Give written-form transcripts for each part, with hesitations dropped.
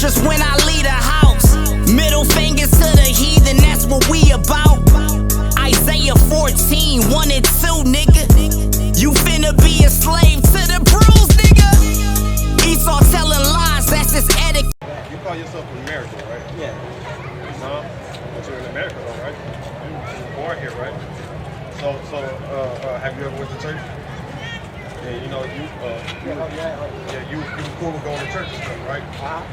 scriptures when I leave the house. Middle fingers to the heathen, that's what we about. Isaiah 14, 1 and 2, nigga. You finna be a slave to the bruise, nigga. Esau telling lies, that's his edification. You call yourself an American, right? Yeah. No, but you're in America though, right? You were born here, right? So, have you ever went to church? Yeah, you know, you cool with going to church and stuff, right?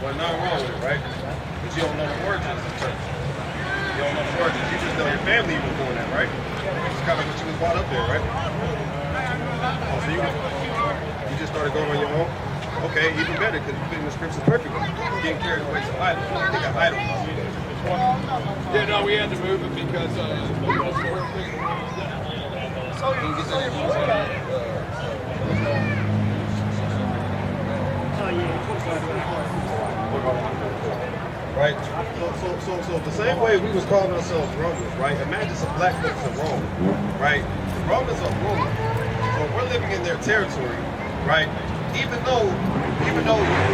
Well, nothing wrong with it, right? But you don't know the origins of church. You don't know the origins. You just know your family was doing that, right? It's kind of what you was brought up there, right? Oh, so you just started going on your own? Okay, even better, because you fit in the scriptures perfectly. Getting carried away to idols. They got idols. Yeah, no, we had to move it because right? So the same way we was calling ourselves Romans, right? Imagine some black folks in Rome, right? The Romans are Roman, so we're living in their territory, right? Even though you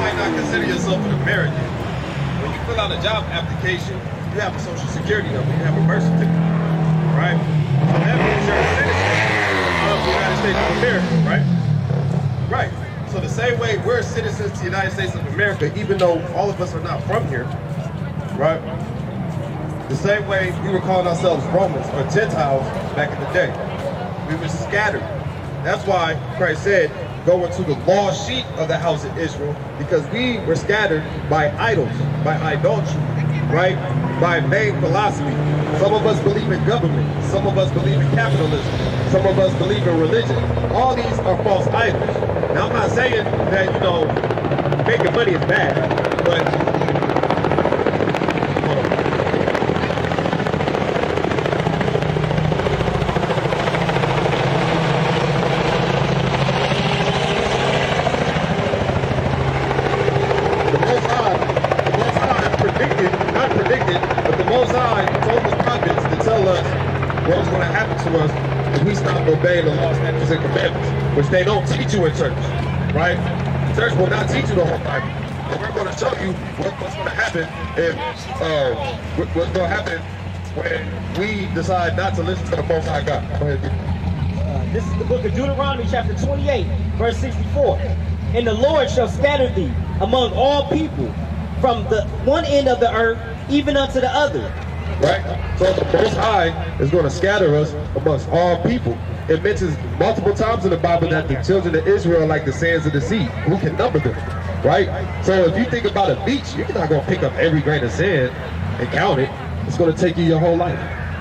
might not consider yourself an American, when you fill out a job application, you have a social security number, you have a birth certificate, right? So that means you're a citizen of the United States of America, right? Right. So the same way we're citizens to the United States of America, even though all of us are not from here, right? The same way we were calling ourselves Romans or Gentiles back in the day. We were scattered. That's why Christ said, go into the lost sheep of the house of Israel, because we were scattered by idols, by idolatry, right? By vain philosophy. Some of us believe in government. Some of us believe in capitalism. Some of us believe in religion. All these are false idols. Now, I'm not saying that, you know, making money is bad, but the Most High told the prophets to tell us what was going to happen to us if we stopped obeying the laws, statutes, and commandments, which they don't teach you in church, right? Church will not teach you the whole Bible. But we're going to show you what's going to happen if what's going to happen when we decide not to listen to the Most High God. Go ahead. This is the book of Deuteronomy, chapter 28, verse 64. And the Lord shall scatter thee among all people, from the one end of the earth even unto the other. Right? So the Most High is going to scatter us amongst all people. It mentions multiple times in the Bible that the children of Israel are like the sands of the sea. Who can number them? Right? So if you think about a beach, you're not going to pick up every grain of sand and count it. It's going to take you your whole life.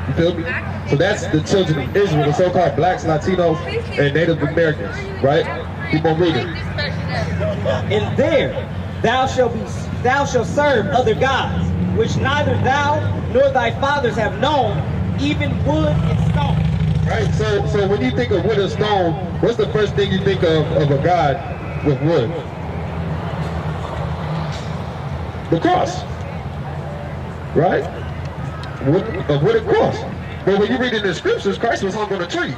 You feel me? So that's the children of Israel, the so-called blacks, Latinos, and Native Americans. Right? Keep on reading. And there thou shalt serve other gods, which neither thou nor thy fathers have known, even wood and stone. Right, so when you think of wood and stone, what's the first thing you think of a god with wood? The cross. Right? A wooden cross. But when you read in the scriptures, Christ was hung on a tree.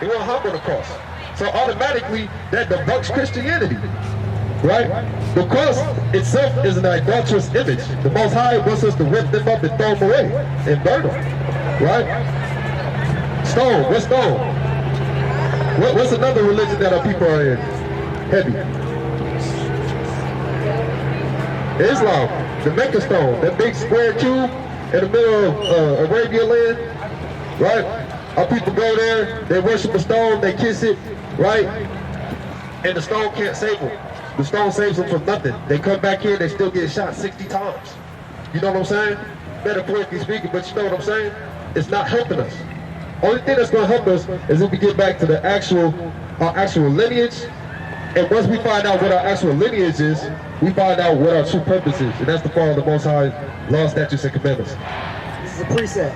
He wasn't hung on a cross. So automatically, that debunks Christianity. Right? The cross itself is an idolatrous image. The Most High wants us to rip them up and throw them away and burn them. Right? Stone. What's stone? What's another religion that our people are in? Heavy. Islam. The Mecca stone. That big square cube in the middle of Arabian land. Right? Our people go there, they worship the stone, they kiss it. Right? And the stone can't save them. The stone saves them from nothing. They come back here, they still get shot 60 times. You know what I'm saying? Metaphorically speaking, but you know what I'm saying? It's not helping us. Only thing that's going to help us is if we get back to our actual lineage. And once we find out what our actual lineage is, we find out what our true purpose is. And that's to follow the Most High law, statutes, and commandments. This is a precept.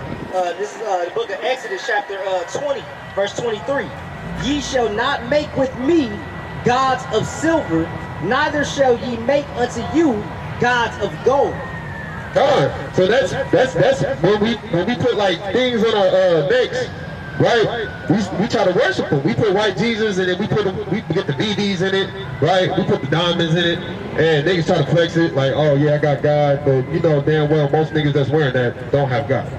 This is the book of Exodus, chapter 20, verse 23. Ye shall not make with me gods of silver, neither shall ye make unto you gods of gold. God. So that's when we put like things on our necks right? We try to worship him. We put white Jesus in it. We get the BDs in it, right? We put the diamonds in it, and niggas try to flex it like, oh yeah, I got God, but you know damn well most niggas that's wearing that don't have God.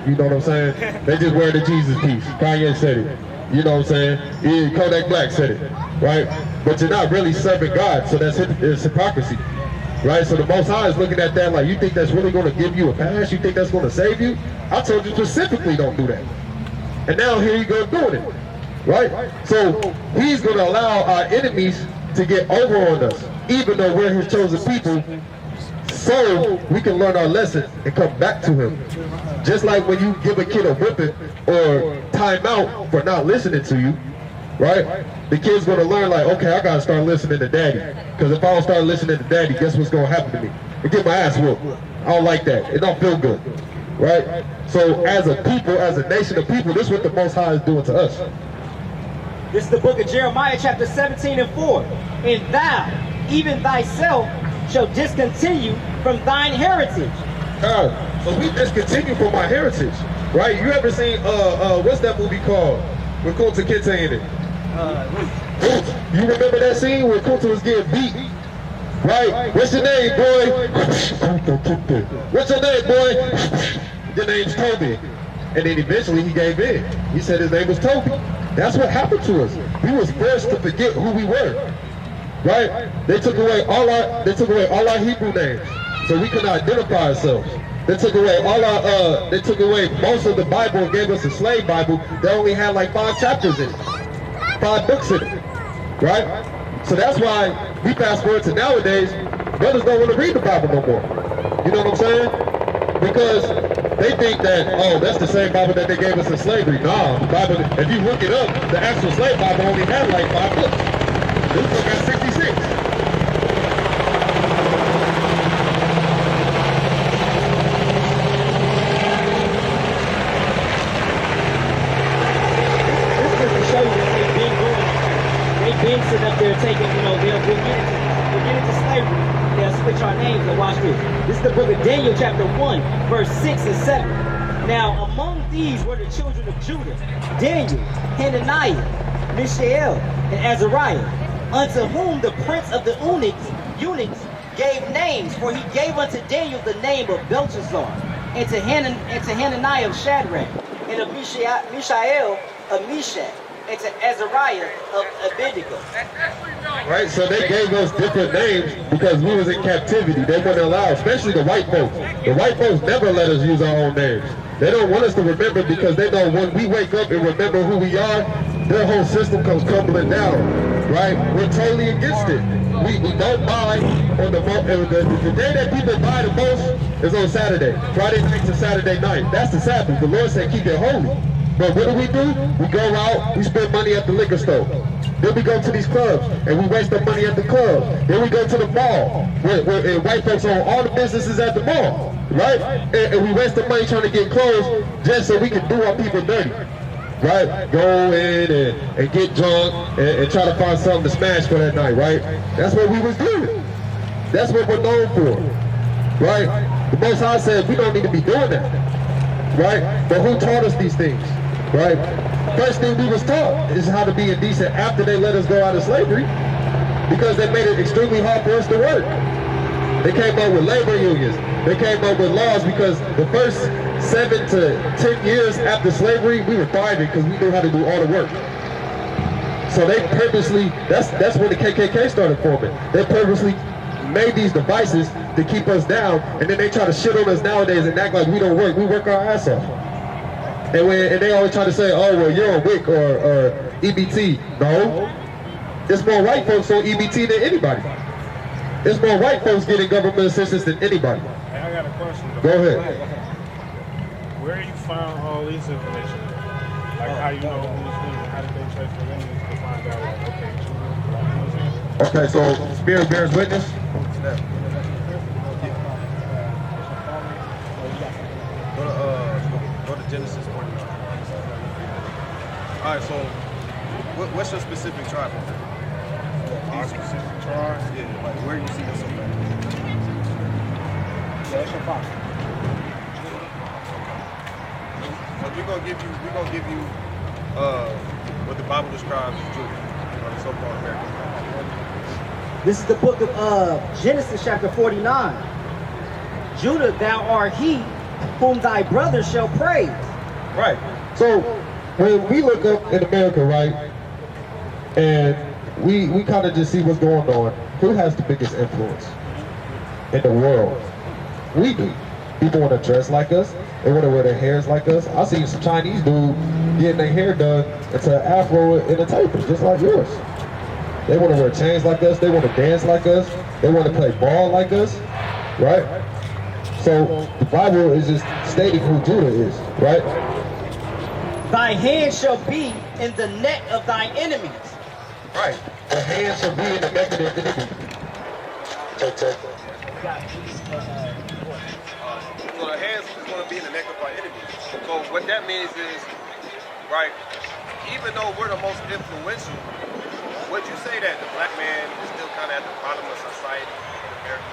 You know what I'm saying? They just wear the Jesus piece. Kanye said it. You know what I'm saying? Yeah, Kodak Black said it, right? But you're not really serving God, so it's hypocrisy. Right, so the Most High is looking at that like, you think that's really going to give you a pass? You think that's going to save you? I told you specifically don't do that. And now here you go doing it, right? So he's going to allow our enemies to get over on us, even though we're his chosen people, so we can learn our lesson and come back to him. Just like when you give a kid a whipping or time out for not listening to you, right? The kid's gonna learn like, okay, I gotta start listening to daddy. Because if I don't start listening to daddy, guess what's gonna happen to me? I get my ass whooped. I don't like that. It don't feel good, right? So as a people, as a nation of people, this is what the Most High is doing to us. This is the book of Jeremiah chapter 17 and 4. And thou, even thyself, shall discontinue from thine heritage. So we discontinue from our heritage, right? You ever seen, what's that movie called? With Kunta Kinte in it. You remember that scene where Kunta was getting beat? Right? What's your name, boy? What's your name, boy? Your name's Toby. And then eventually he gave in. He said his name was Toby. That's what happened to us. We was forced to forget who we were. Right? They took away all our Hebrew names, so we could identify ourselves. They took away most of the Bible and gave us a slave Bible that only had like 5 chapters in it, 5 books in it, right? So that's why we fast forward to nowadays, brothers don't want to read the Bible no more. You know what I'm saying? Because they think that, oh, that's the same Bible that they gave us in slavery. Nah, the Bible, if you look it up, the actual slave Bible only had like 5 books. This book has 66. Sitting up there taking, we'll get into slavery. They'll switch our names and watch this. This is the book of Daniel chapter 1, verse 6 and 7. Now among these were the children of Judah, Daniel, Hananiah, Mishael, and Azariah, unto whom the prince of the eunuchs gave names, for he gave unto Daniel the name of Belshazzar, and to Hananiah of Shadrach, and of Mishael of Meshach, and to Azariah of Abednego. Right, so they gave us different names because we was in captivity. They wouldn't allow, especially the white folks. The white folks never let us use our own names. They don't want us to remember because they know when we wake up and remember who we are, their whole system comes crumbling down. Right? We're totally against it. We don't buy on the day that people buy the most is on Saturday. Friday night to Saturday night. That's the Sabbath. The Lord said keep it holy. But what do? We go out, we spend money at the liquor store. Then we go to these clubs, and we waste our money at the club. Then we go to the mall, where white folks own all the businesses at the mall, right? And we waste the money trying to get clothes just so we can do our people dirty, right? Go in and get drunk and try to find something to smash for that night, right? That's what we was doing. That's what we're known for, right? The Most High said we don't need to be doing that, right? But who taught us these things? Right? First thing we was taught is how to be indecent after they let us go out of slavery, because they made it extremely hard for us to work. They came up with labor unions. They came up with laws because the first 7 to 10 years after slavery, we were thriving because we knew how to do all the work. So they purposely, that's when the KKK started forming. They purposely made these devices to keep us down, and then they try to shit on us nowadays and act like we don't work. We work our ass off. And they always try to say, oh, well, you're on WIC or EBT. No. There's more white folks on EBT than anybody. There's more white folks getting government assistance than anybody. Hey, I got a question. Go ahead. Where you found all this information? Like how you know who's who? How did they trace the lineage to find out, like, okay, you know what I'm saying? Okay, so Spirit bears witness. Go to Genesis 49. All right, so what's your specific tribe? Our specific tribe? Yeah, like where you see yourself at? Yeah, that's your father. So we're gonna give you what the Bible describes as Judah, or the so-called American. This is the book of Genesis chapter 49. Judah, thou art he whom thy brother shall praise. Right. So when we look up in America, right, and we kind of just see what's going on, who has the biggest influence in the world? We do. People want to dress like us. They want to wear their hairs like us. I seen some Chinese dude getting their hair done into an afro in a taper, just like yours. They want to wear chains like us. They want to dance like us. They want to play ball like us, right? So the Bible is just stating who Judah is, right? Thy hand shall be in the neck of thine enemies. Right. The hand shall be in the neck of the enemy. Check. So the hands is going to be in the neck of our enemies. So what that means is, right, even though we're the most influential, would you say that the black man is still kind of at the bottom of society in America?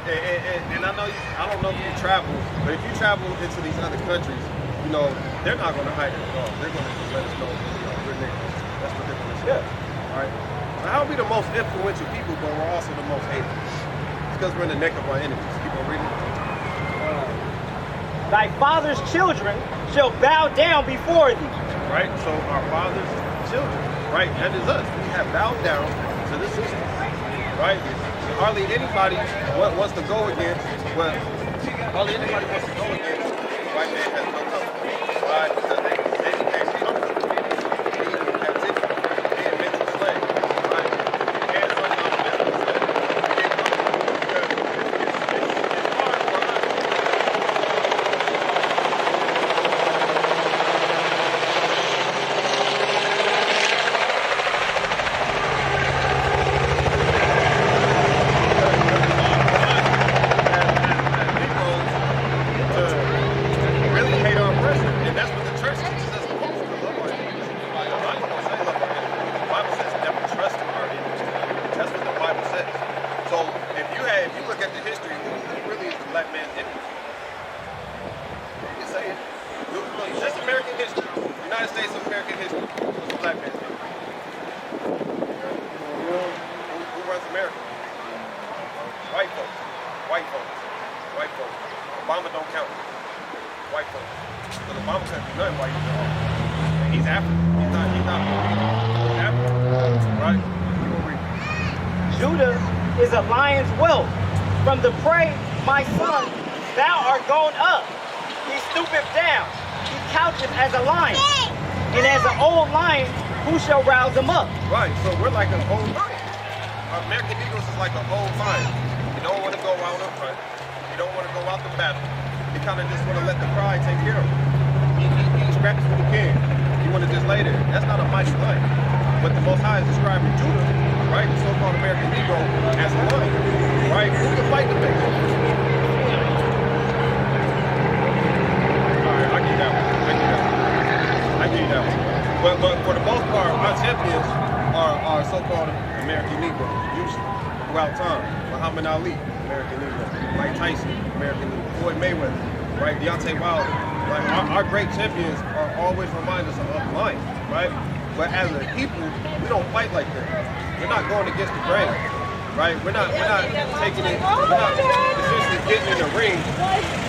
And I know I don't know if you travel, but if you travel into these other countries, you know, they're not going to hide it at all. They're going to just let us know, we're niggas. That's what they're going to say. All right. So how are we the most influential people, but we're also the most hated? It's because we're in the neck of our enemies. Keep on reading. Thy father's children shall bow down before thee. Right? So our father's children, right? That is us. We have bowed down to the system. Right? Hardly anybody wants to go against, right? White man has no comfort. Why? Because they became comfortable. Being in captivity, being mental slave. Right? And sometimes mental slave. We get comfortable because it's hard for us. Obama don't count. White folks. Because Obama couldn't do nothing while he was in office. And he's African. He's not African. Right? You gonna read. Judah is a lion's whelp. From the prey, my son, thou art gone up. He stoopeth down. He coucheth as a lion. And as an old lion, who shall rouse him up? Right, so we're like an old lion. Our American Eagles is like an old lion. You don't want to go out up front. You don't want to go out to battle. You kind of just want to let the pride take care of him. He scraps when he can. You want to just lay there. That's not a mighty lion. But the Most High is describing Judah, right, the so-called American Eagle, as a lion. Right? Who can fight the big? Alright, I get that one. But for the most part, our champions are so-called American Negroes, usually, throughout time. Muhammad Ali, American Negro. Mike Tyson, American Negro. Floyd Mayweather, right? Deontay Wilder. Like, our great champions are always reminders of lions, right? But as a people, we don't fight like that. We're not going against the grain, right? We're not taking it, we're not essentially getting in the ring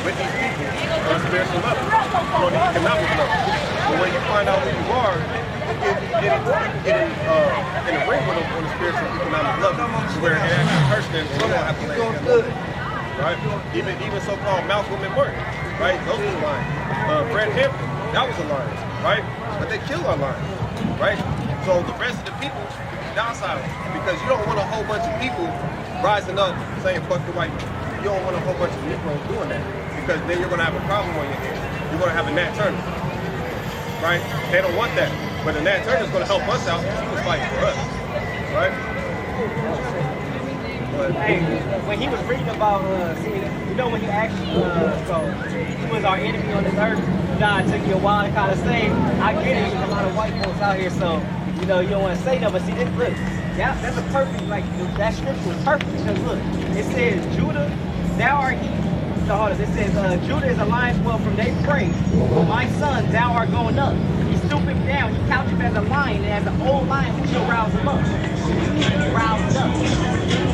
with these people on a spiritual level, on the economic level. But when you find out who you are, get in the ring with them on a spiritual economic level, where it actually hurts them and you don't have to lay together. Right? Even so-called Malcolm and Martin, right? Those were lions. Fred Hampton, that was a lion, right? But they killed our lions, right? So the rest of the people be docile because you don't want a whole bunch of people rising up saying fuck the white man. You don't want a whole bunch of Negroes doing that because then you're going to have a problem on your hands. You're going to have a Nat Turner, right? They don't want that. But the Nat Turner's going to help us out because he was fighting for us, right? Hey, when he was reading about, you know when he actually, so he was our enemy on this earth, it took you a while to kind of say, I get it, there's a lot of white folks out here, so, you know, you don't want to say no, but see, this, look, yeah, that's a perfect, like, that scripture was perfect, because look, it says, Judah, thou art he, so hold on, it says, Judah is a lion's whelp from their prey, my son, thou art going up, he stooping down. He couched him as a lion, and as an old lion, we shall rouse him up. You need to be roused up.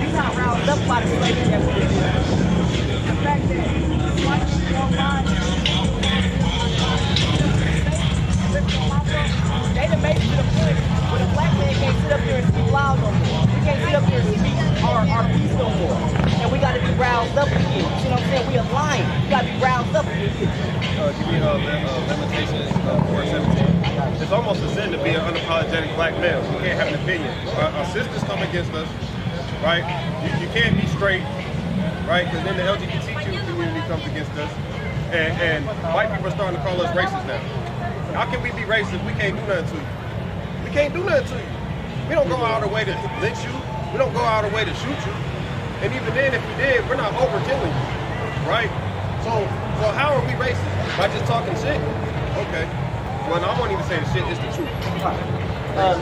You're not roused up by the slavery that's been done. The fact that white people online, they done made it to the point where the black man can't sit up here and speak loud no more. We can't sit up here and speak our piece no more. And we got to be roused up again. You see what I'm saying? We a lion. We got to be roused up again. Give me Lamentations 4:17. It's almost a sin to be an unapologetic black male. We can't have an opinion. Our sisters come against us, right? You can't be straight, right? Because then the LGBTQ community comes against us. And white people are starting to call us racist now. How can we be racist if we can't do nothing to you? We can't do nothing to you. We don't go out of our way to lynch you. We don't go out of our way to shoot you. And even then, if we did, we're not over-killing you, right? So how are we racist? By just talking shit? Okay. Well, I won't even say the shit, it's the truth.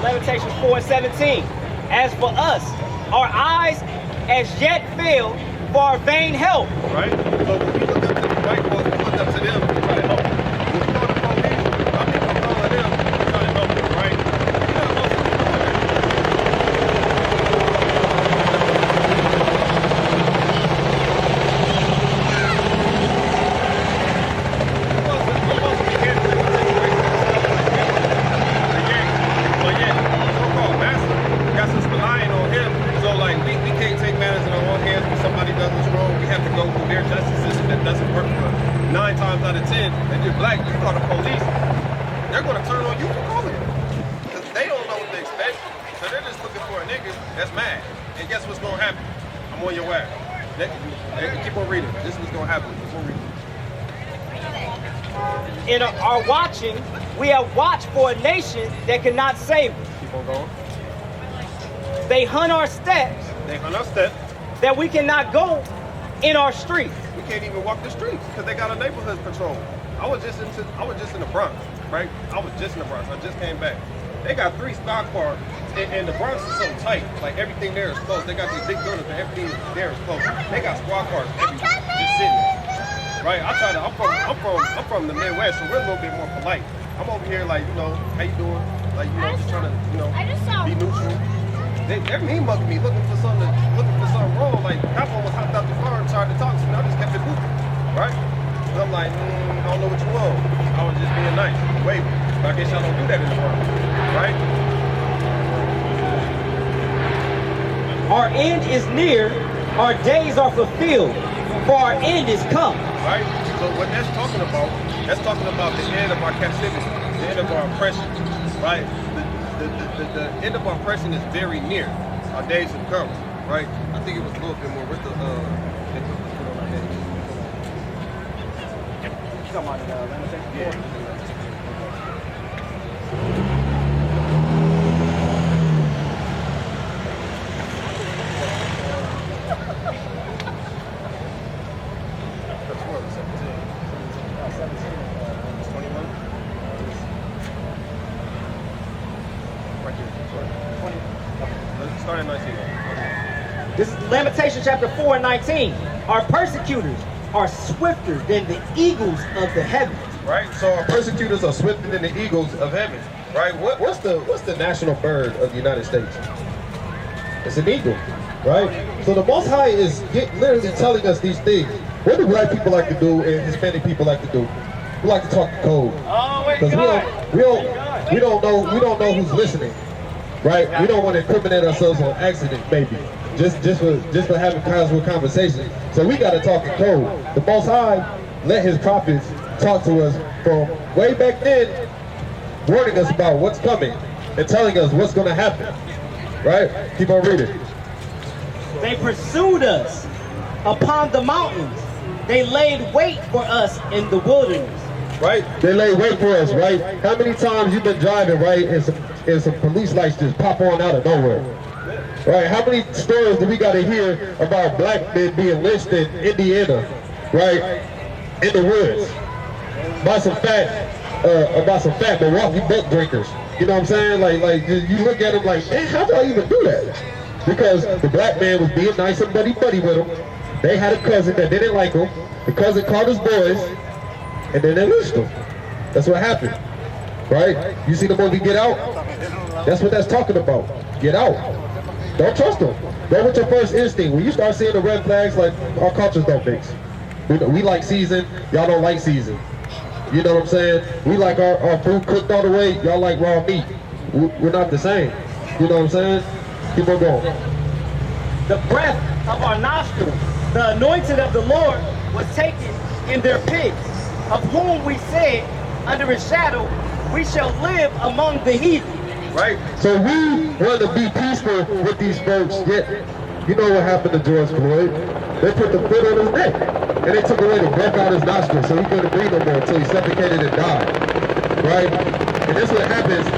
Lamentations 4:17. As for us, our eyes as yet failed for our vain help. Right? So when we look up to the white folks, we look up to them to try to help them. When we call the police, I think we're calling them to try to help them, right? In our watching, we have watched for a nation that cannot save us. Keep on going. They hunt our steps. They hunt our steps. That we cannot go in our streets. We can't even walk the streets because they got a neighborhood patrol. I was just in the Bronx, right? I was just in the Bronx. I just came back. They got 3 stock cars, and the Bronx is so tight. Like everything there is close. They got these big buildings, and everything there is close. They got squad cars everywhere, just sitting there. Right, I'm from the Midwest, so we're a little bit more polite. I'm over here like, how you doing? Like, just trying to, be neutral. They're mean mugging me, looking for something wrong. Like, cop almost hopped out the car and started to talk to me. I just kept it moving, right? And I'm like, I don't know what you want. I was just being nice, waving. But I guess y'all don't do that in the world, right? Our end is near, our days are fulfilled, for our end is come. Right? So what that's talking about the end of our captivity, the end of our oppression, right? The end of our oppression is very near. Our days have come, right? I think it was a little bit more with the they put the foot on our head. You talking about Lamentations 4? This is Lamentations chapter 4:19. Our persecutors are swifter than the eagles of the heavens. Right? So our persecutors are swifter than the eagles of heaven. Right? What's the national bird of the United States? It's an eagle, right? So the Most High is literally telling us these things. What do black people like to do and Hispanic people like to do? We like to talk code. Because we don't know who's listening. Right? We don't want to incriminate ourselves on accident, maybe. Just for having casual conversation. So we gotta talk in code. The Most High let his prophets talk to us from way back then, warning us about what's coming and telling us what's gonna happen. Right? Keep on reading. They pursued us upon the mountains. They laid wait for us in the wilderness. Right? They lay wait for us, right? How many times you've been driving, right, and some police lights just pop on out of nowhere? Right? How many stories do we got to hear about black men being lynched in Indiana, right, in the woods, by some fat Milwaukee book drinkers? You know what I'm saying? Like you look at them like, man, how do I even do that? Because the black man was being nice and buddy with them. They had a cousin that didn't like him. The cousin called his boys, and then they lynched him. That's what happened. right? You see the movie Get Out? That's what that's talking about. Get out. Don't trust them. Go with your first instinct. When you start seeing the red flags, like, our cultures don't mix. We like season, y'all don't like season. You know what I'm saying? We like our food cooked all the way, y'all like raw meat. We're not the same. You know what I'm saying? Keep on going. The breath of our nostrils, the anointed of the Lord, was taken in their pits, of whom we said, under his shadow, we shall live among the heathen. Right? So we want to be peaceful with these folks, yet you know what happened to George Floyd? They put the foot on his neck, and they took away the breath out his nostrils, so he couldn't breathe no more until he suffocated and died. Right? And that's what happens.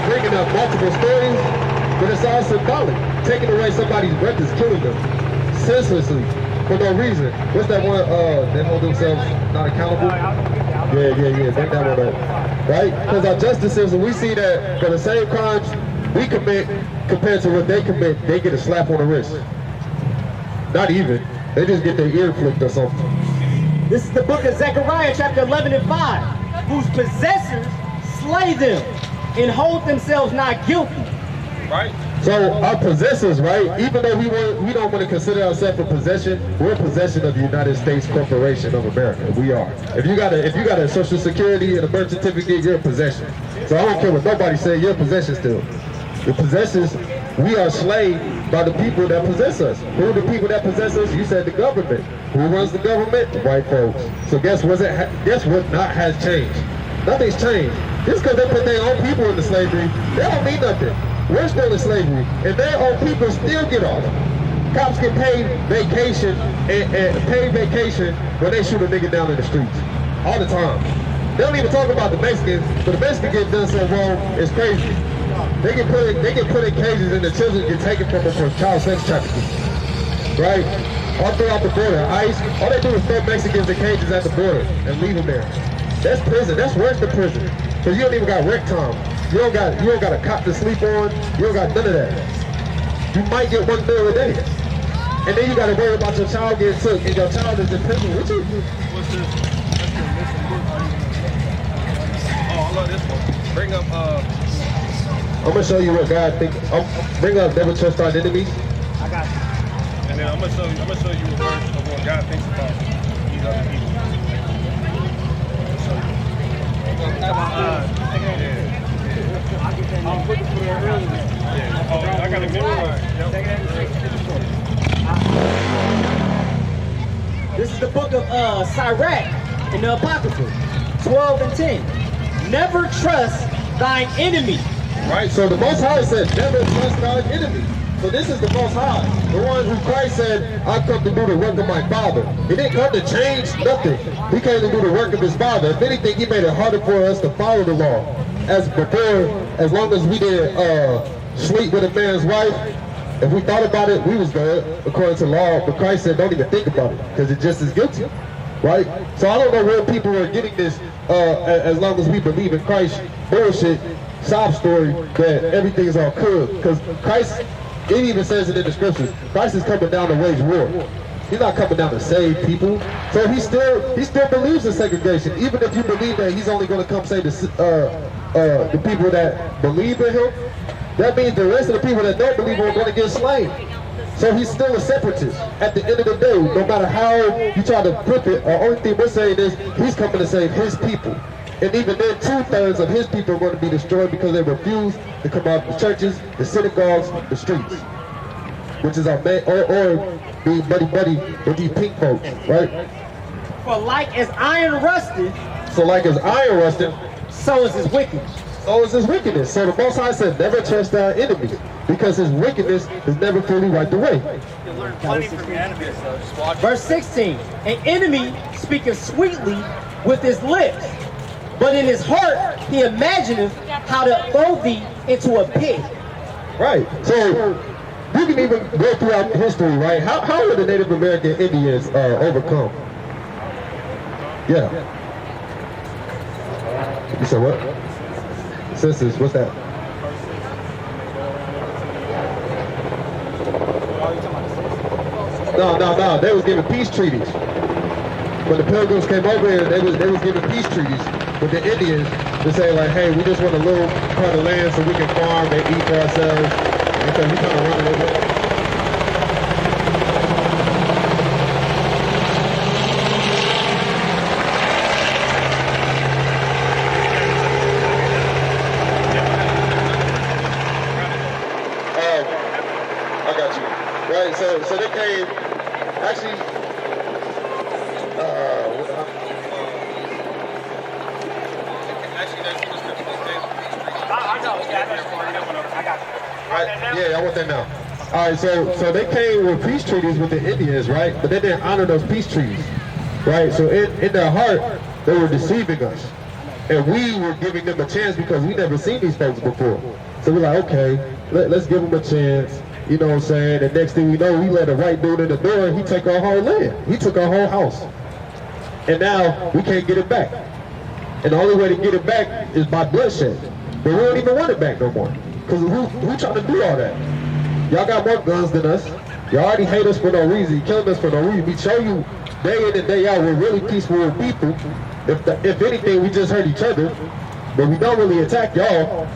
Bringing up multiple stories, but it's all symbolic. Taking away somebody's breath is killing them senselessly for no reason. What's that one? They hold themselves not accountable. Yeah. Bring that one up, right? Because our justice system, we see that for the same crimes we commit compared to what they commit, they get a slap on the wrist. Not even. They just get their ear flicked or something. This is the book of Zechariah, chapter 11 and 5, whose possessors slay them and hold themselves not guilty. Right? So our possessors, right? Even though we don't want to consider ourselves a possession, we're a possession of the United States Corporation of America. We are. If you got a Social Security and a birth certificate, you're a possession. So I don't care what nobody say, you're a possession still. The possessions, we are slaved by the people that possess us. Who are the people that possess us? You said the government. Who runs the government? The white folks. So guess what not has changed? Nothing's changed. Just because they put their own people into slavery, they don't mean nothing. We're still in slavery, and their own people still get off. Cops get paid vacation and paid vacation when they shoot a nigga down in the streets. All the time. They don't even talk about the Mexicans, but the Mexicans get done so wrong, it's crazy. They get put in cages and the children get taken from them for child sex trafficking. Right? All throughout the border. ICE, all they do is throw Mexicans in cages at the border and leave them there. That's prison. That's worse than prison. Because you don't even got rec time. You don't got a cot to sleep on. You don't got none of that. You might get 1 meal a day. And then you got to worry about your child getting took, and your child is in prison with you. What's this? Oh, I love this one. Bring up, I'm going to show you what God thinks. Bring up Never Trust Our Enemies. I got you. and then I'm gonna show you a verse of what God thinks about these other people. I'm looking for that earlier. Yeah. Oh, I got a memorized. This is the book of Sirach in the Apocrypha, 12 and 10. Never trust thine enemy. Right, so the Most High said, never trust thine enemy. So this is the Most High, the one who Christ said, I've come to do the work of my Father. He didn't come to change nothing. He came to do the work of his Father. If anything, he made it harder for us to follow the law. As before, as long as we didn't sleep with a man's wife, if we thought about it, we was good, according to law. But Christ said, don't even think about it, because it's just as guilty. Right? So I don't know where people are getting this, as long as we believe in Christ, bullshit, sob story, that everything is all good. Because Christ, it even says it in the scriptures, Christ is coming down to wage war. He's not coming down to save people. So he still believes in segregation. Even if you believe that he's only going to come save the people that believe in him, that means the rest of the people that don't believe are going to get slain. So he's still a separatist. At the end of the day, no matter how you try to flip it, the only thing we're saying is he's coming to save his people. And even then, 2/3 of his people are going to be destroyed because they refuse to come out of the churches, the synagogues, the streets. Which is our main, or being buddy with these pink folks, right? For like as iron rusted, So like as iron rusted, so is his wickedness. so is his wickedness. So the Most High said, never trust thy enemy, because his wickedness is never fully wiped away. Verse 16, an enemy speaketh sweetly with his lips, but in his heart he imagineth how to throw thee into a pit. Right. So you can even go throughout history, right? How were the Native American Indians overcome? Yeah. You said what? Census, what's that? No. They was giving peace treaties. When the Pilgrims came over here, they was giving peace treaties with the Indians to say like, hey, we just want a little part of land so we can farm and eat for ourselves. And so we kind of run it over. I got you. Right, so they came, actually, yeah, I want that now. All right, so they came with peace treaties with the Indians, right? But they didn't honor those peace treaties, right? So in their heart, they were deceiving us. And we were giving them a chance because we never seen these folks before. So we're like, okay, let's give them a chance. You know what I'm saying? And next thing we know, we let a white dude in the door and he took our whole land. He took our whole house. And now we can't get it back. And the only way to get it back is by bloodshed. But we don't even want it back no more. Because who trying to do all that? Y'all got more guns than us. Y'all already hate us for no reason. You killing us for no reason. We show you day in and day out we're really peaceful people. If anything, we just hurt each other. But we don't really attack y'all.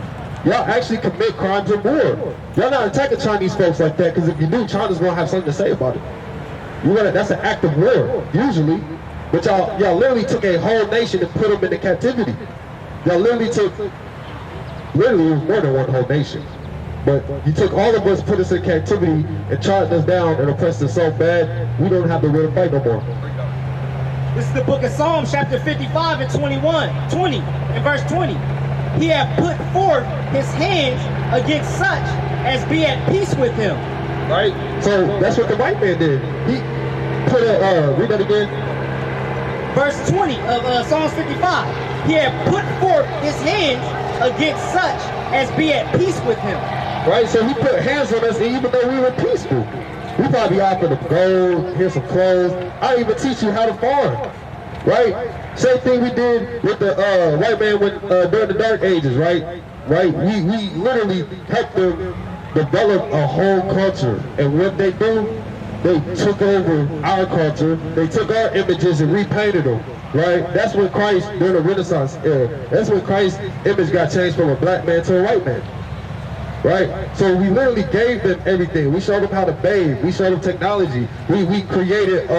Y'all actually commit crimes of war. Y'all not attacking Chinese folks like that, because if you do, China's gonna have something to say about it. That's an act of war, usually. But y'all literally took a whole nation and put them into captivity. Y'all literally took, it was more than one whole nation. But you took all of us, put us in captivity, and charged us down and oppressed us so bad, we don't have the will to fight no more. This is the book of Psalms, chapter 55 and 20 and verse 20. He hath put forth his hands against such as be at peace with him. Right? So that's what the white man did. He put read that again. Verse 20 of Psalms 55. He hath put forth his hands against such as be at peace with him. Right? So he put hands on us even though we were peaceful. We probably offered the gold, here's some clothes. I even teach you how to farm. Right? Same thing we did with the white man during the Dark Ages, right? Right? We literally helped them develop a whole culture. And what they do, they took over our culture. They took our images and repainted them, right? That's when Christ, during the Renaissance era, that's when Christ's image got changed from a black man to a white man. Right? So we literally gave them everything. We showed them how to bathe. We showed them technology. We created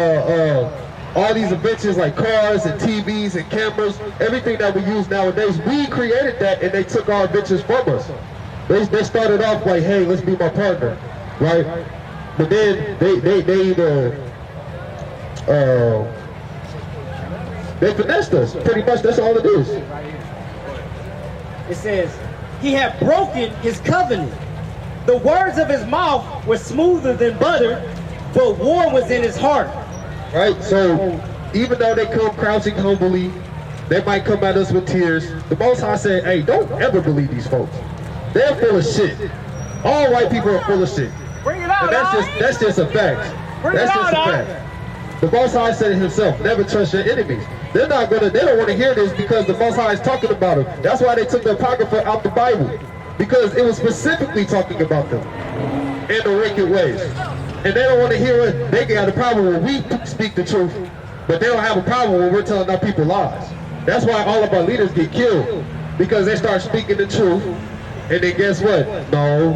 all these inventions like cars and TVs and cameras, everything that we use nowadays. We created that and they took our inventions from us. They started off like, hey, let's be my partner, right? But then they finessed us. Pretty much, that's all it is. It says, he hath broken his covenant. The words of his mouth were smoother than butter, but war was in his heart. Right? So, even though they come crouching humbly, they might come at us with tears. The Most High said, hey, don't ever believe these folks. They're full of shit. All white people are full of shit. Bring it out, and that's just a fact. That's just a fact. The Most High said it himself, never trust your enemies. They don't want to hear this because the Most High is talking about them. That's why they took the Apocrypha out the Bible. Because it was specifically talking about them in the wicked ways. And they don't want to hear it. They got a problem when we speak the truth, but they don't have a problem when we're telling our people lies. That's why all of our leaders get killed, because they start speaking the truth, and then guess what? No,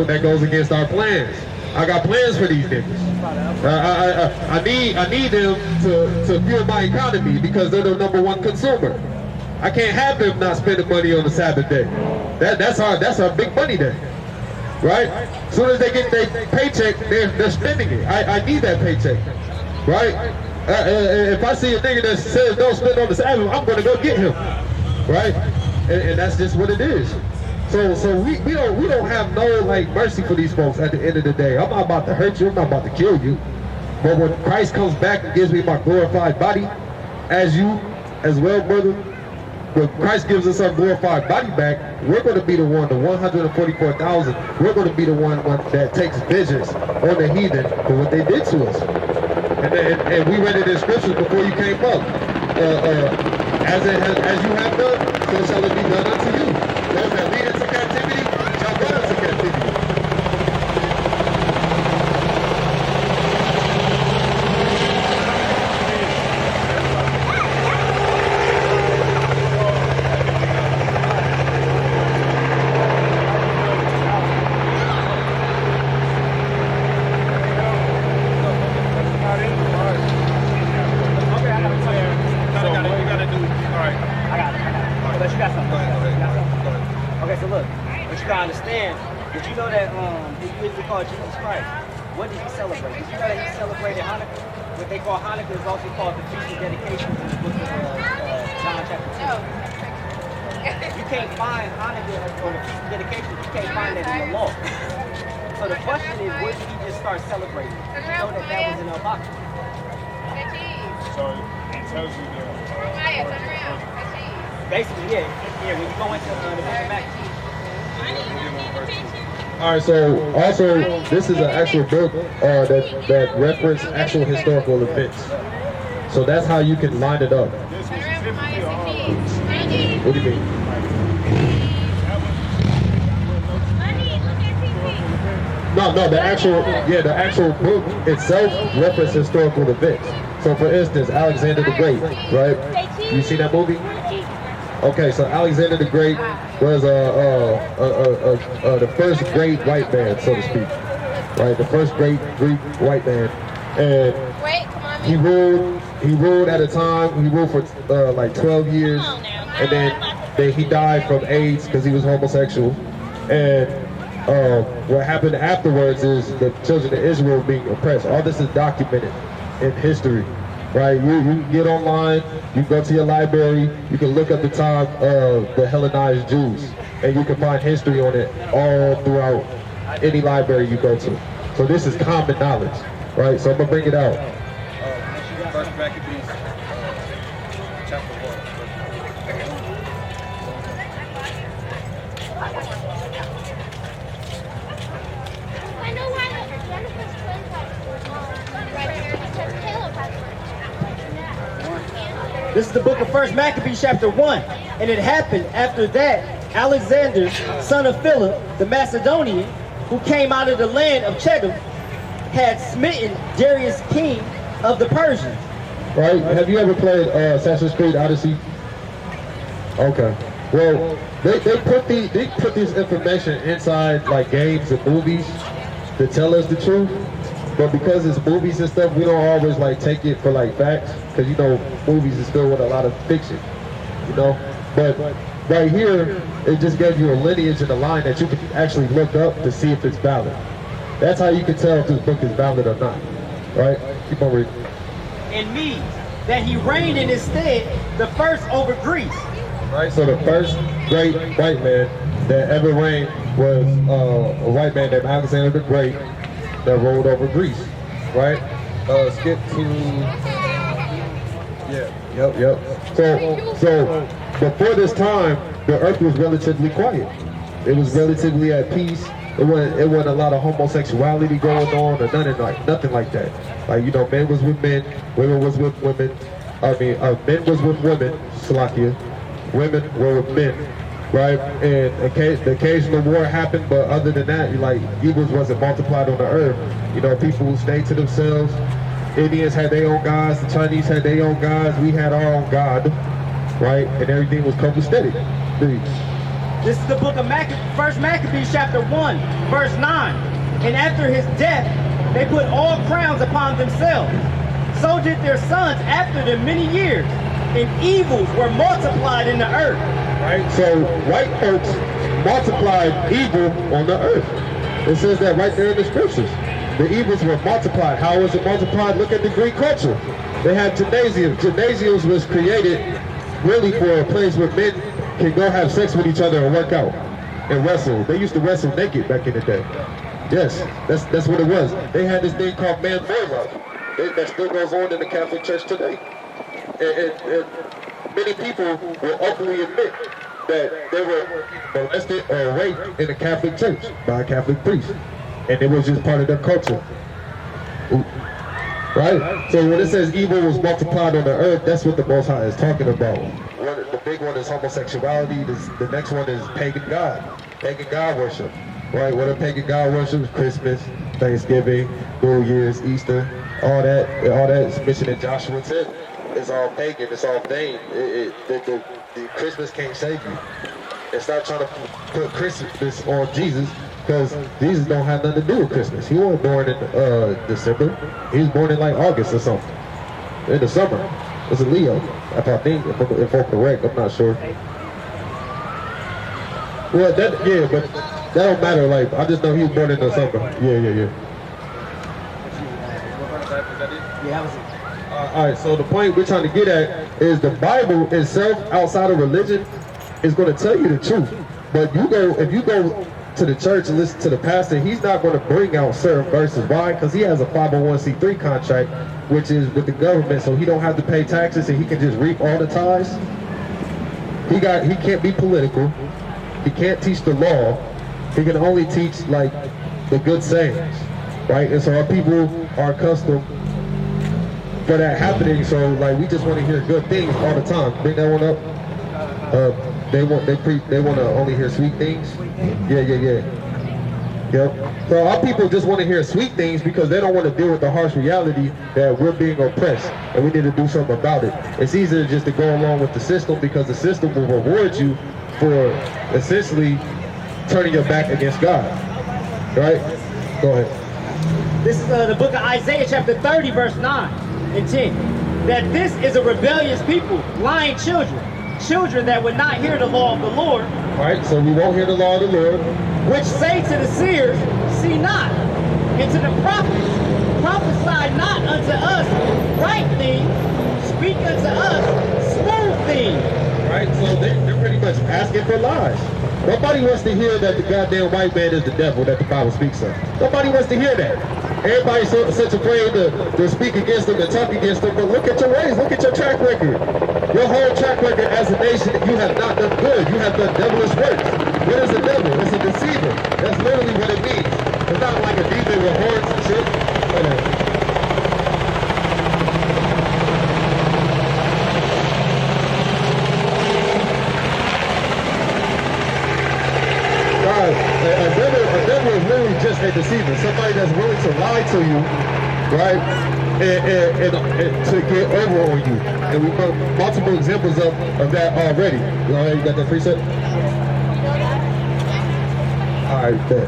that goes against our plans. I got plans for these niggas. I need them to fuel my economy because they're the #1 consumer. I can't have them not spending money on the Sabbath day. That's our big money day. Right? As soon as they get their paycheck, they're spending it. I need that paycheck. Right? If I see a nigga that says don't spend on the Sabbath, I'm going to go get him. Right? And that's just what it is. So we don't have no mercy for these folks at the end of the day. I'm not about to hurt you. I'm not about to kill you. But when Christ comes back and gives me my glorified body, as you as well, brother, when Christ gives us our glorified body back, we're going to be the one, the 144,000. We're going to be the one that takes vengeance on the heathen for what they did to us. And we read it in scriptures before you came up. as you have done, so shall it be done unto you. Those that lead into captivity shall go into captivity. Did you know that he is called Jesus Christ? What did he celebrate? Did you know that he celebrated Hanukkah? What they call Hanukkah is also called the Feast of Dedication in the book of John chapter 2. You can't find Hanukkah or the Feast of Dedication, you can't find that in the law. So the question is, where did he just start celebrating? You know that that was in the Apocrypha. So it tells you that. Basically, yeah, when you go into the book of Matthew. Alright, so also this is an actual book that reference actual historical events. So that's how you can line it up. What do you mean? No, the actual book itself references historical events. So for instance, Alexander the Great, right? You see that movie? Okay, so Alexander the Great was the first great white man, so to speak, right? The first great Greek white man, and he ruled at a time. He ruled for like 12 years, and then he died from AIDS because he was homosexual. And what happened afterwards is the children of Israel being oppressed. All this is documented in history. Right, you can get online, you can go to your library, you can look up the time of the Hellenized Jews, and you can find history on it all throughout any library you go to. So this is common knowledge, right? So I'm gonna bring it out. First Maccabees, chapter 1. This is the book of First Maccabees chapter 1. And it happened after that, Alexander, son of Philip, the Macedonian, who came out of the land of Chedum, had smitten Darius, king of the Persians. Right? Have you ever played Assassin's Creed Odyssey? Okay. Well, they put this information inside like games and movies to tell us the truth. But because it's movies and stuff, we don't always like take it for like facts, because you know movies is filled with a lot of fiction, you know. But right here, it just gave you a lineage and a line that you can actually look up to see if it's valid. That's how you can tell if this book is valid or not. Right? Keep on reading. And means that he reigned in his stead, the first over Greece. Right. So the first great white man that ever reigned was a white man named Alexander the Great, that rolled over Greece, right? Skip to, Yep. So before this time, the earth was relatively quiet. It was relatively at peace. It wasn't a lot of homosexuality going on or nothing like that. Like, you know, men was with men, women was with women. Men was with women, Slovakia. Women were with men. Right, and the occasional war happened, but other than that, like, evils wasn't multiplied on the earth. You know, people stayed to themselves. Indians had their own gods, the Chinese had their own gods, we had our own God, right? And everything was copacetic. This is the book of First Maccabees chapter 1, verse 9. And after his death, they put all crowns upon themselves. So did their sons after them many years, and evils were multiplied in the earth. Right? So white folks multiplied evil on the earth. It says that right there in the scriptures. The evils were multiplied. How was it multiplied? Look at the Greek culture. They had gymnasiums. Gymnasiums was created really for a place where men can go have sex with each other and work out and wrestle. They used to wrestle naked back in the day. Yes, that's what it was. They had this thing called man-boy love. That still goes on in the Catholic Church today. And many people will openly admit that they were molested or raped in the Catholic Church by a Catholic priest. And it was just part of their culture. right? So when it says evil was multiplied on the earth, that's what the Most High is talking about. The big one is homosexuality. The next one is pagan God worship, right? What are pagan God worship? Christmas, Thanksgiving, New Year's, Easter, all that is mentioned in Joshua 10. It's all pagan. It's all vain. The Christmas can't save you. And stop trying to put Christmas on Jesus, because Jesus don't have nothing to do with Christmas. He wasn't born in December. He was born in like August or something. In the summer. It's a Leo. If I think, if I'm correct, I'm not sure. Well, but that don't matter. Like, I just know he was born in the summer. Yeah. Yeah, that was it. All right, so the point we're trying to get at is the Bible itself, outside of religion, is going to tell you the truth. But if you go to the church and listen to the pastor, he's not going to bring out certain verses. Why? Because he has a 501c3 contract, which is with the government, so he don't have to pay taxes and he can just reap all the tithes. He can't be political. He can't teach the law. He can only teach like the good sayings, right? And so our people are accustomed for that happening. So like we just want to hear good things all the time. Bring that one up. They want to only hear sweet things. Yep. So our people just want to hear sweet things because they don't want to deal with the harsh reality that we're being oppressed and we need to do something about it. It's easier just to go along with the system because the system will reward you for essentially turning your back against God. Right? Go ahead. This is the book of Isaiah chapter 30 verse 9 and 10. That this is a rebellious people, lying children that would not hear the law of the Lord. Right, so we won't hear the law of the Lord. Which say to the seers, see not, and to the prophets, prophesy not unto us right things, speak unto us smooth things. Right, so they're pretty much asking for lies. Nobody wants to hear that the goddamn white man is the devil that the Bible speaks of. Nobody wants to hear that. Everybody's such afraid to speak against them and talk against them, but look at your ways, look at your track record. Your whole track record as a nation, you have not done good. You have done devilish works. What is a devil? It's a deceiver. That's literally what it means. It's not like a demon with horns and shit. A devil is literally just a deceiver. Somebody that's willing to lie to you, right? And to get over on you. And we've got multiple examples of that already. You got that preset? Alright, bet.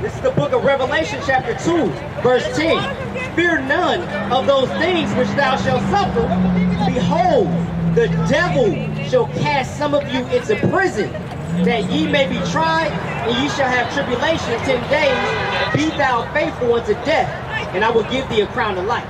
This is the book of Revelation chapter 2, verse 10. Fear none of those things which thou shalt suffer. Behold, the devil shall cast some of you into prison, that ye may be tried, and ye shall have tribulation 10 days. Be thou faithful unto death, and I will give thee a crown of life.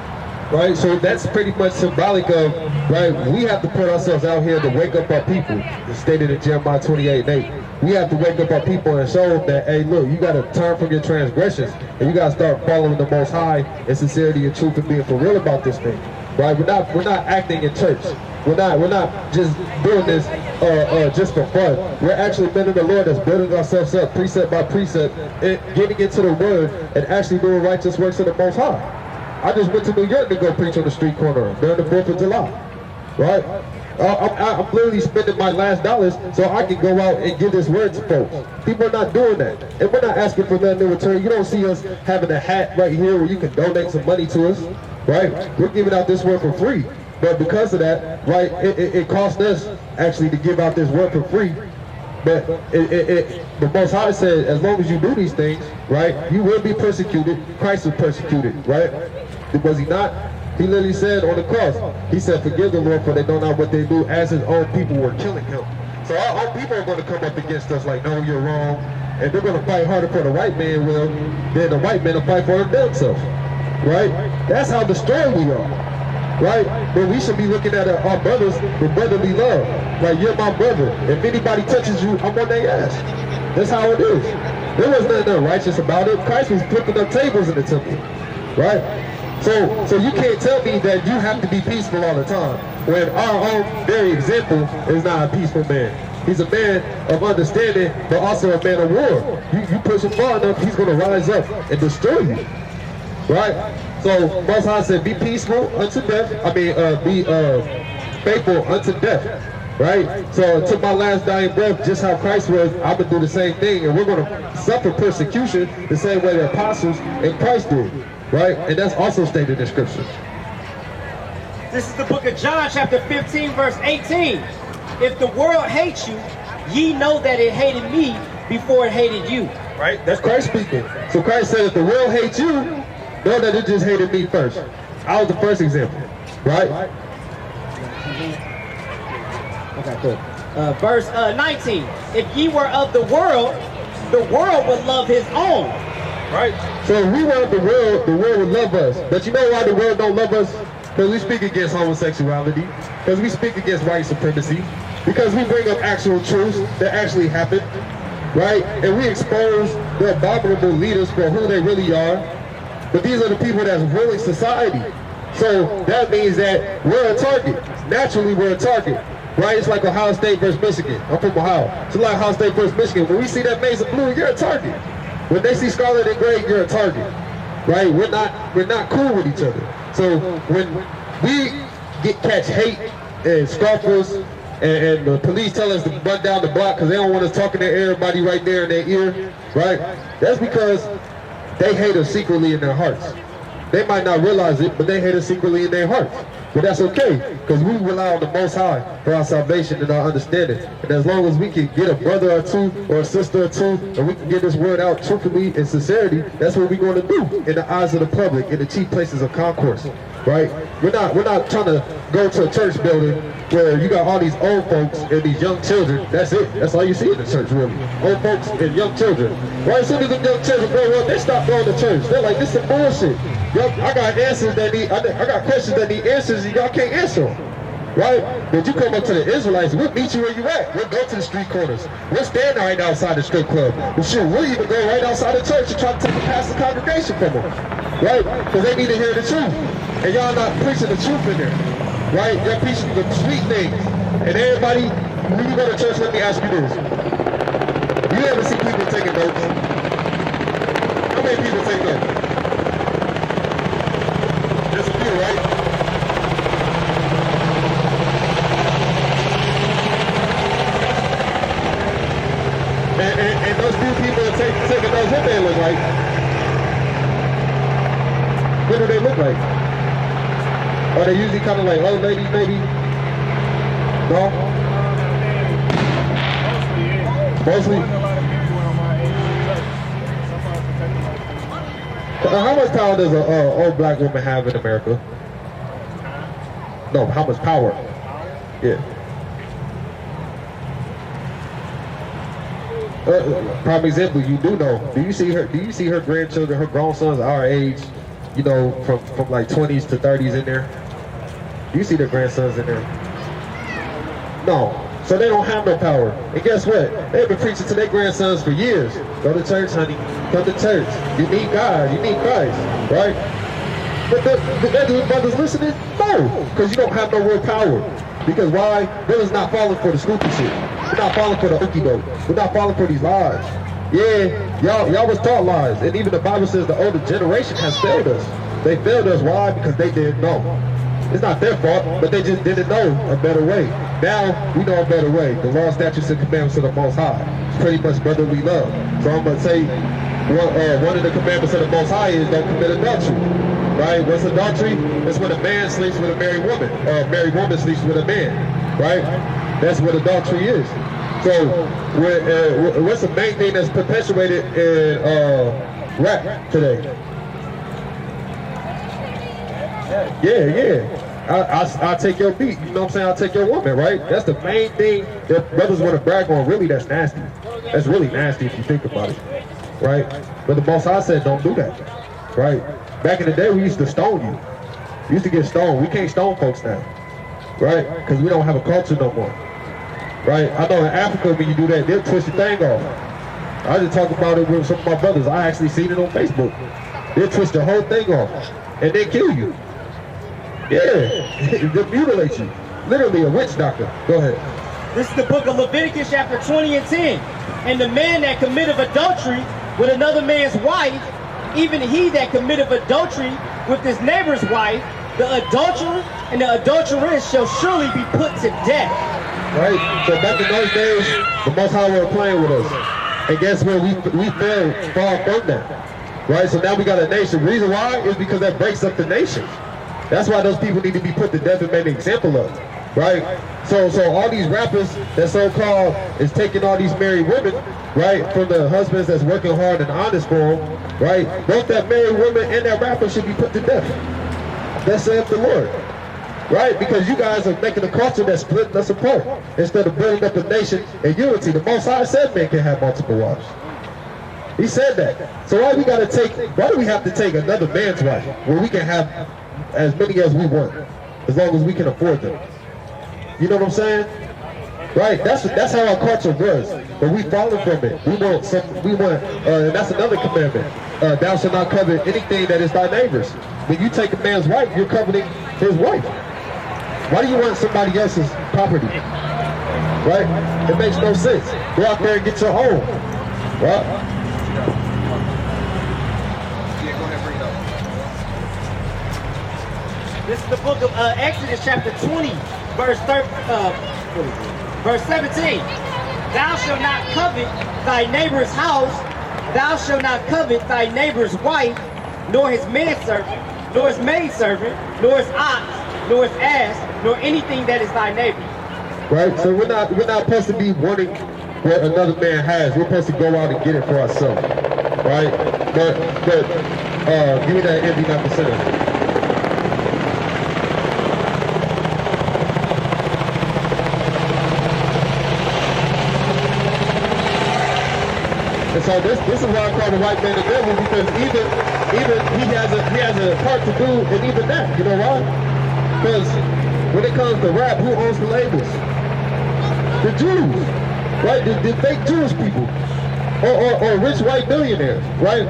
Right, so that's pretty much symbolic of, right, we have to put ourselves out here to wake up our people. It's stated in Jeremiah 28:8. We have to wake up our people and show them that, hey, look, you got to turn from your transgressions, and you got to start following the Most High in sincerity and truth and being for real about this thing. Right, we're not acting in church. We're not just doing this just for fun. We're actually men of the Lord that's building ourselves up precept by precept, and getting into the Word and actually doing righteous works of the Most High. I just went to New York to go preach on the street corner during the 4th of July. Right? I'm literally spending my last dollars so I can go out and give this word to folks. People are not doing that. And we're not asking for nothing in return. You don't see us having a hat right here where you can donate some money to us. Right? We're giving out this word for free. But because of that, right, it cost us actually to give out this word for free. But the Most High said, as long as you do these things, right, you will be persecuted. Christ was persecuted, right? Was he not? He literally said on the cross, he said, forgive the Lord for they know not what they do, as his own people were killing him. So our own people are going to come up against us like, no, you're wrong. And they're going to fight harder for the white man will than the white man will fight for themselves. Right? That's how destroyed we are. Right? But we should be looking at our brothers with brotherly love. Like, you're my brother. If anybody touches you, I'm on their ass. That's how it is. There was nothing unrighteous about it. Christ was flipping up tables in the temple. Right? So you can't tell me that you have to be peaceful all the time when our own very example is not a peaceful man. He's a man of understanding, but also a man of war. You push him far enough, he's going to rise up and destroy you. Right? So Most High said, be peaceful unto death. Be faithful unto death. Right? So to my last dying breath, just how Christ was, I'm going to do the same thing. And we're going to suffer persecution the same way the apostles and Christ did. Right? And that's also stated in Scripture. This is the book of John, chapter 15, verse 18. If the world hates you, ye know that it hated me before it hated you. Right? That's Christ speaking. So Christ said, if the world hates you, know that it just hated me first. I was the first example. Right? Okay, cool. Verse 19. If ye were of the world would love his own. Right? So if we were of the world would love us. But you know why the world don't love us? Because we speak against homosexuality. Because we speak against white supremacy. Because we bring up actual truths that actually happened. Right? And we expose the abominable leaders for who they really are. But these are the people that's ruling society. So that means that we're a target. Naturally, we're a target. Right? It's like Ohio State versus Michigan. I'm from Ohio. It's like Ohio State versus Michigan. When we see that maize and blue, you're a target. When they see scarlet and gray, you're a target. Right? We're not cool with each other. So when we catch hate and scoffers and the police tell us to run down the block because they don't want us talking to everybody right there in their ear, right? That's because they hate us secretly in their hearts. They might not realize it, but they hate us secretly in their hearts. But that's okay, because we rely on the Most High for our salvation and our understanding. And as long as we can get a brother or two or a sister or two, and we can get this word out truthfully and sincerity, that's what we're going to do in the eyes of the public, in the chief places of concourse. Right? We're not trying to go to a church building where you got all these old folks and these young children. That's it. That's all you see in the church, really. Old folks and young children. Right? As soon as the young children grow up, they stop going to church. They're like, this is bullshit. Yo, I got answers that need. I got questions that need answers, and y'all can't answer them. Right? But you come up to the Israelites, we'll meet you where you at. We'll go to the street corners. We'll stand right outside the strip club. Well, shoot, we'll even go right outside the church and try to take a past the congregation from them. Right? Because they need to hear the truth. And y'all not preaching the truth in there. Right? You're preaching the sweet things. And everybody, when you go to church, let me ask you this. You ever see people taking notes? How many people take notes? Just a few, right? And those few people that taking notes, what they look like? What do they look like? Are they usually kind of like old ladies, maybe? No? Mostly? How much power does an old black woman have in America? No, how much power? Yeah. Prime example, you do know. Do you see her grandchildren, her grown sons our age, you know, from like 20s to 30s in there? Do you see their grandsons in there? No. So they don't have no power. And guess what? They've been preaching to their grandsons for years. Go to church, honey. Come to church. You need God. You need Christ. Right? But the brothers listening? No. Because you don't have no real power. Because why? Brothers not falling for the stupid shit. We're not falling for the okey doke. We're not falling for these lies. Yeah, y'all was taught lies. And even the Bible says the older generation has failed us. They failed us. Why? Because they didn't know. It's not their fault, but they just didn't know a better way. Now, we know a better way. The law, statutes, and commandments of the Most High. It's pretty much brotherly love. So I'm going to say one of the commandments of the Most High is don't commit adultery. Right? What's adultery? It's when a man sleeps with a married woman, or a married woman sleeps with a man. Right? That's what adultery is. So, what's the main thing that's perpetuated in rap today? Yeah. I'll take your beat, you know what I'm saying? I'll take your woman, right? That's the main thing that brothers want to brag on. Really, that's nasty. That's really nasty if you think about it, right? But the Most High said don't do that, right? Back in the day, we used to stone you. We used to get stoned. We can't stone folks now, right? Because we don't have a culture no more, right? I know in Africa, when you do that, they'll twist your thing off. I just talked about it with some of my brothers. I actually seen it on Facebook. They'll twist the whole thing off and then kill you. Yeah, they'll mutilate you. Literally a witch doctor. Go ahead. This is the book of Leviticus chapter 20 and 10. And the man that committeth adultery with another man's wife, even he that committeth adultery with his neighbor's wife, the adulterer and the adulteress shall surely be put to death. Right? So back in those days, the Most High were playing with us. And guess what? We fell far from that. Right? So now we got a nation. The reason why is because that breaks up the nation. That's why those people need to be put to death and made an example of. Right? So all these rappers that so-called is taking all these married women, right, from the husbands that's working hard and honest for them, right? Both that married woman and that rapper should be put to death. That saith the Lord. Right? Because you guys are making a culture that's splitting us apart instead of building up a nation in unity. The Most High said men can have multiple wives. He said that. So why do we have to take another man's wife when we can have as many as we want, as long as we can afford them? You know what I'm saying? Right? That's how our culture was. But we fallen from it. And that's another commandment. Thou shalt not covet anything that is thy neighbor's. When you take a man's wife, you're coveting his wife. Why do you want somebody else's property? Right? It makes no sense. Go out there and get your own. Right? This is the book of Exodus chapter 20, verse 17. Thou shalt not covet thy neighbor's house, thou shalt not covet thy neighbor's wife, nor his manservant, nor his maidservant, nor his ox, nor his ass, nor anything that is thy neighbor. Right? So we're not supposed to be wanting what another man has. We're supposed to go out and get it for ourselves. Right? But give me that envy, not the sinner. And so this is why I call the white man the devil, because even he has a part to do in even that. You know why? Because when it comes to rap, who owns the labels? The Jews, right? The fake Jewish people, or rich white billionaires, right?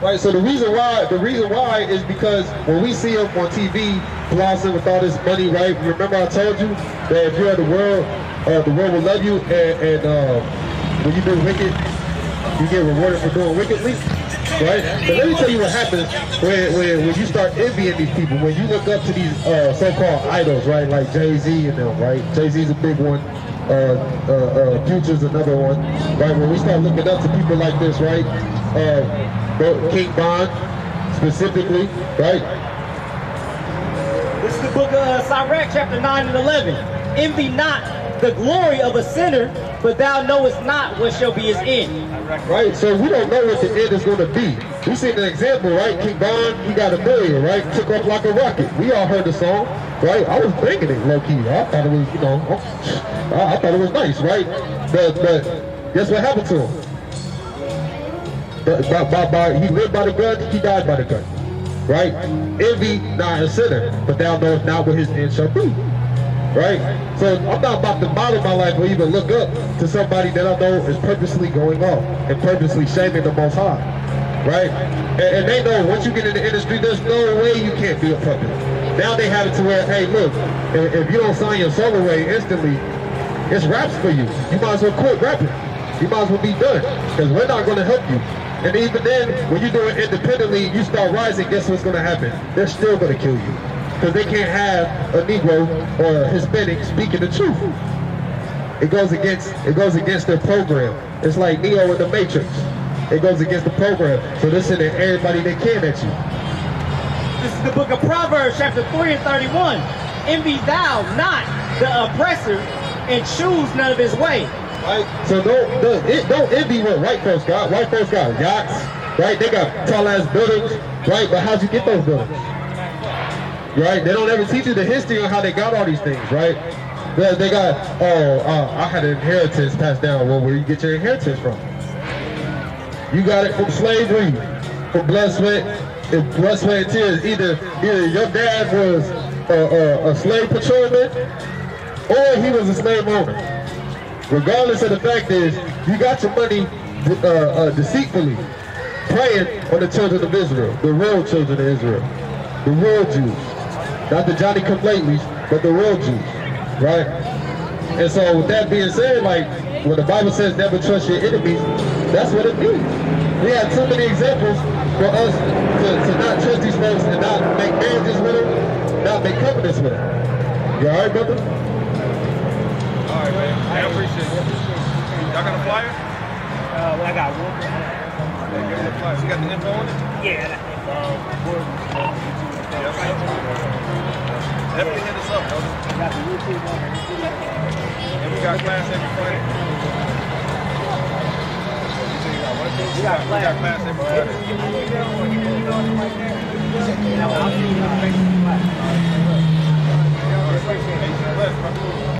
Right. So the reason why is because when we see them on TV flossing with all this money, right? Remember I told you that if you're in the world will love you, and when you do wicked, you get rewarded for doing wickedly, right? But let me tell you what happens when you start envying these people, when you look up to these so-called idols, right? Like Jay-Z and them, right? Jay-Z's a big one. Future's another one, right? When we start looking up to people like this, right? King Bond, specifically, right? This is the book of Sirach, chapter 9 and 11. Envy not the glory of a sinner, but thou knowest not what shall be his end. Right, so we don't know what the end is going to be. We seen an example, right? King Bond, he got $1 million, right? Took off like a rocket. We all heard the song, right? I was banging it low key. I thought it was, I thought it was nice, right? But guess what happened to him? He lived by the gun, he died by the gun. Right? Envy, not a sinner, but thou knowest not what his end shall be. Right? So I'm not about to model my life or even look up to somebody that I know is purposely going off and purposely shaming the Most High. Right? And they know once you get in the industry, there's no way you can't be a puppet. Now they have it to where, hey, look, if you don't sign your soul away instantly, it's raps for you. You might as well quit rapping. You might as well be done, because we're not going to help you. And even then, when you do it independently, you start rising, guess what's going to happen? They're still going to kill you. Because they can't have a Negro or a Hispanic speaking the truth. It goes against their program. It's like Neo in the Matrix. It goes against the program. So they're sending everybody they can at you. This is the book of Proverbs, chapter 3 and 31. Envy thou not the oppressor, and choose none of his way. Right? So don't envy what white folks got. White folks got yachts, right? They got tall ass buildings, right? But how'd you get those buildings? Right? They don't ever teach you the history on how they got all these things, right? They got, I had an inheritance passed down. Well, where you get your inheritance from? You got it from slavery, from blood, sweat, and tears. Either your dad was a slave patrolman, or he was a slave owner. Regardless of the fact is, you got your money deceitfully, preying on the children of Israel, the real children of Israel, the real Jews. Not the Johnny come latelys, but the real Jews, right? And so with that being said, like when the Bible says never trust your enemies, that's what it means. We have too many examples for us to not trust these folks and not make marriages with them, not make covenants with them. You all right, brother? All right, man. I appreciate it. Y'all got a flyer? Well, I got one. Yeah, give me the flyer. You got the info on it? Yeah. Definitely hit us up, brother. Got the YouTube on it. And we got class every Friday. We got class every Friday.